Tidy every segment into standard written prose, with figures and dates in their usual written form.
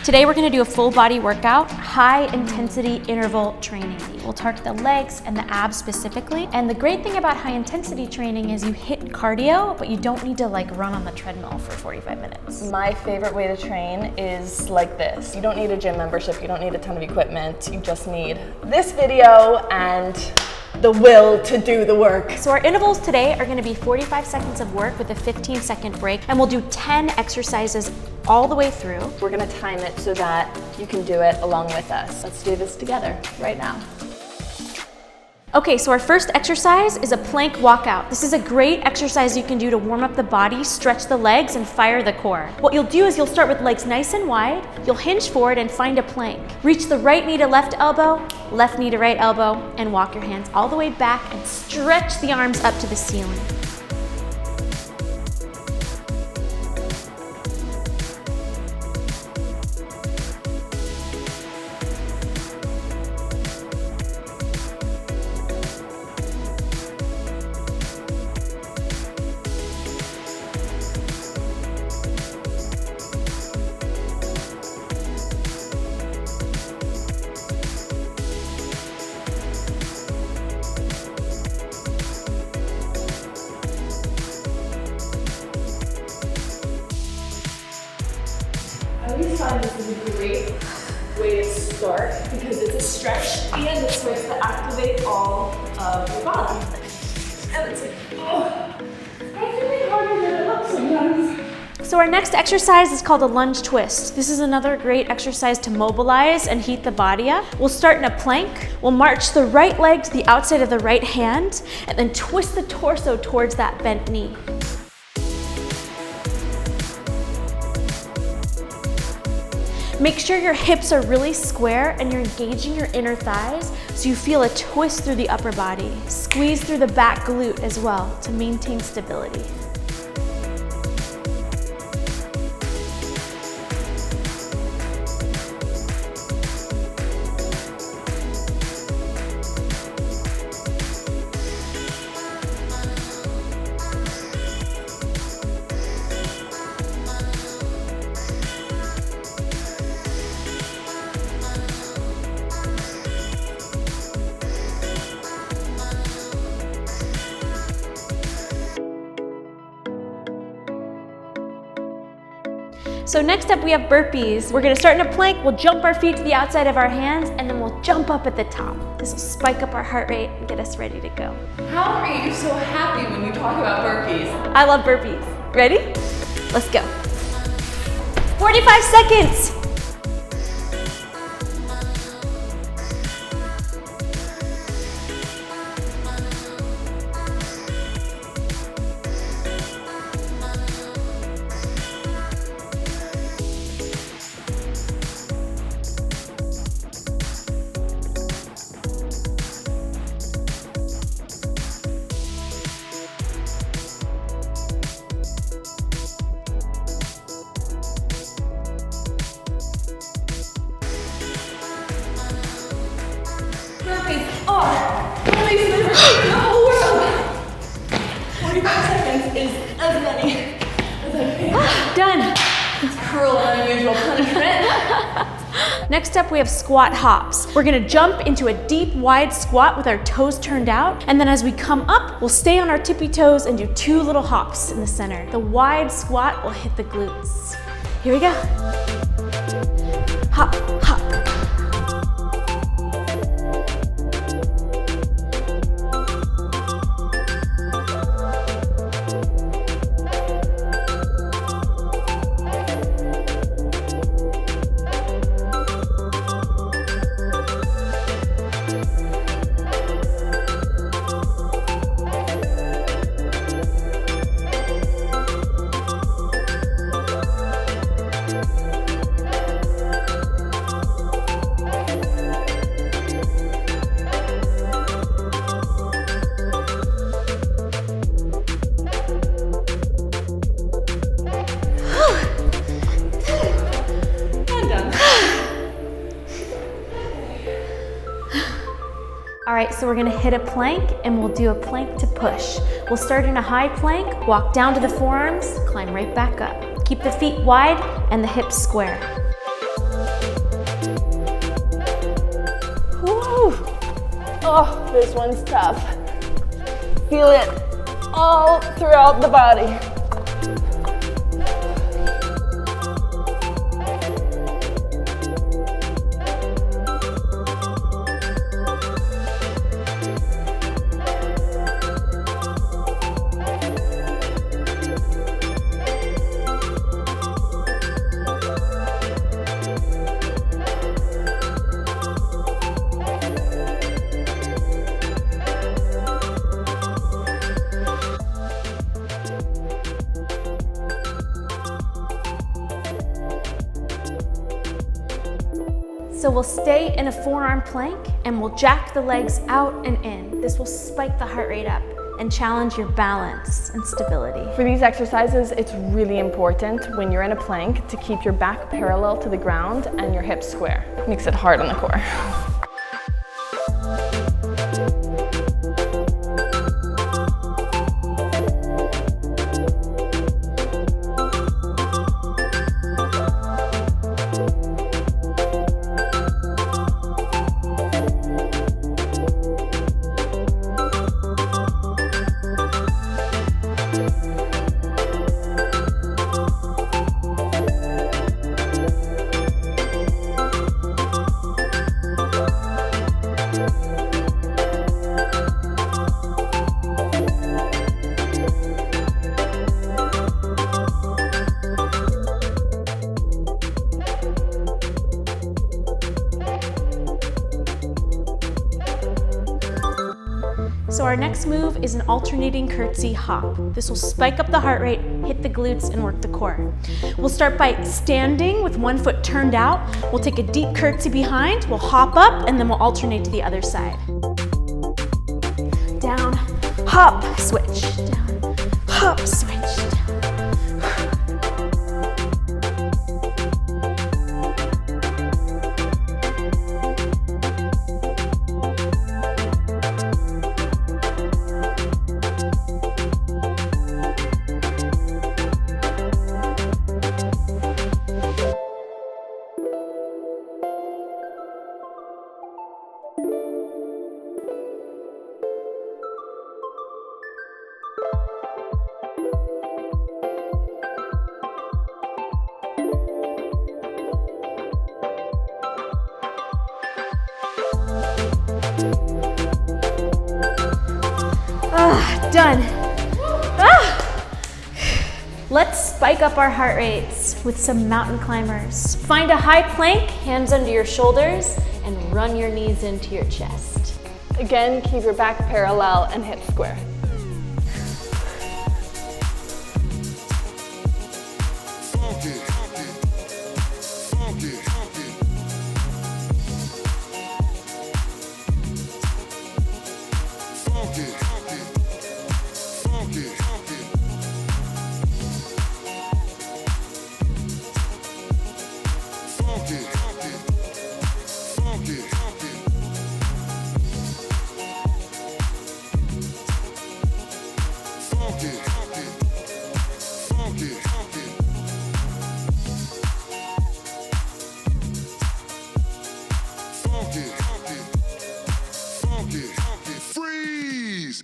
Today we're gonna do a full body workout, high intensity interval training. We'll target the legs and the abs specifically. And the great thing about high intensity training is you hit cardio, but you don't need to like run on the treadmill for 45 minutes. My favorite way to train is like this. You don't need a gym membership, you don't need a ton of equipment, you just need this video and the will to do the work. So our intervals today are gonna be 45 seconds of work with a 15-second break, and we'll do 10 exercises all the way through. We're gonna time it so that you can do it along with us. Let's do this together right now. Okay, so our first exercise is a plank walkout. This is a great exercise you can do to warm up the body, stretch the legs, and fire the core. What you'll do is you'll start with legs nice and wide, you'll hinge forward and find a plank. Reach the right knee to left elbow, left knee to right elbow, and walk your hands all the way back and stretch the arms up to the ceiling. I always find this is a great way to start because it's a stretch and it's supposed to activate all of your body. And it's like, oh, it's really harder than it looks sometimes. So our next exercise is called a lunge twist. This is another great exercise to mobilize and heat the body up. We'll start in a plank. We'll march the right leg to the outside of the right hand and then twist the torso towards that bent knee. Make sure your hips are really square and you're engaging your inner thighs so you feel a twist through the upper body. Squeeze through the back glute as well to maintain stability. So next up we have burpees. We're gonna start in a plank, we'll jump our feet to the outside of our hands, and then we'll jump up at the top. This will spike up our heart rate and get us ready to go. How are you so happy when you talk about burpees? I love burpees. Ready? Let's go. 45 seconds. Burpees are my favorite thing in the whole world. 45 seconds is as many as I can. Done. Cruel and unusual punishment. Next up we have squat hops. We're gonna jump into a deep, wide squat with our toes turned out, and then as we come up, we'll stay on our tippy toes and do 2 little hops in the center. The wide squat will hit the glutes. Here we go. Hop, hop. All right, so we're gonna hit a plank and we'll do a plank to push. We'll start in a high plank, walk down to the forearms, climb right back up. Keep the feet wide and the hips square. Oh, this one's tough. Feel it all throughout the body. So we'll stay in a forearm plank and we'll jack the legs out and in. This will spike the heart rate up and challenge your balance and stability. For these exercises, it's really important when you're in a plank to keep your back parallel to the ground and your hips square. Makes it hard on the core. So our next move is an alternating curtsy hop. This will spike up the heart rate, hit the glutes, and work the core. We'll start by standing with one foot turned out. We'll take a deep curtsy behind, we'll hop up, and then we'll alternate to the other side. Down, hop, switch, down, hop, switch, down. Done. Let's spike up our heart rates with some mountain climbers. Find a high plank, hands under your shoulders, and run your knees into your chest. Again, keep your back parallel and hips square.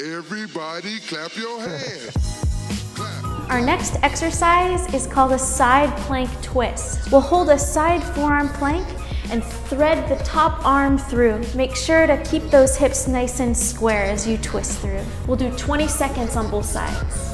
Everybody clap your hands. Clap. Our next exercise is called a side plank twist. We'll hold a side forearm plank and thread the top arm through. Make sure to keep those hips nice and square as you twist through. We'll do 20 seconds on both sides.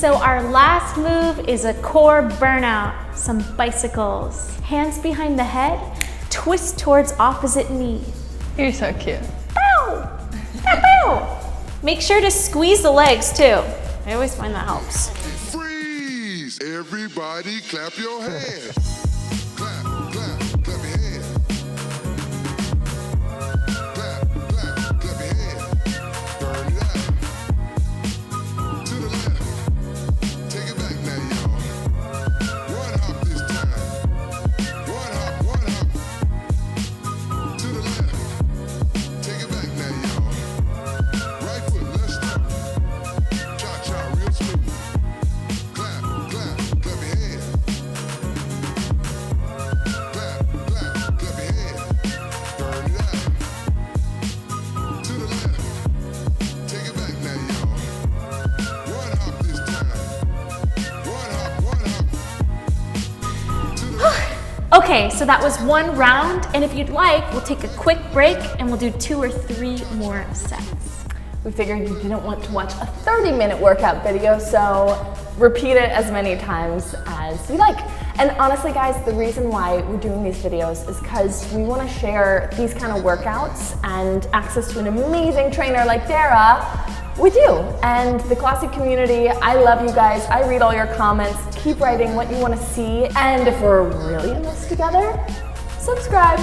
So our last move is a core burnout, some bicycles. Hands behind the head, twist towards opposite knee. You're so cute. Bow! Bow, bow! Make sure to squeeze the legs too. I always find that helps. Freeze! Everybody clap your hands. Clap, clap, clap your hands. Clap, clap, clap your hands. Burn it out. To the left. Take it back now, y'all. One hop this time. One hop, one hop. To the left. Take it back now, y'all. Right foot, let's start. Cha-cha, real smooth. Clap, clap, clap your hands. Clap, clap, clap your hands. Burn it out. To the left. Take it back now, y'all. One hop this time. One hop, one hop. To the left. Okay, so that was one round, and if you'd like, we'll take a quick break and we'll do 2 or 3 more sets. We figured you didn't want to watch a 30-minute workout video, so repeat it as many times as you like. And honestly, guys, the reason why we're doing these videos is because we want to share these kind of workouts and access to an amazing trainer like Dara with you and the Klossy community. I love you guys. I read all your comments. Keep writing what you want to see. And if we're really in this together, subscribe.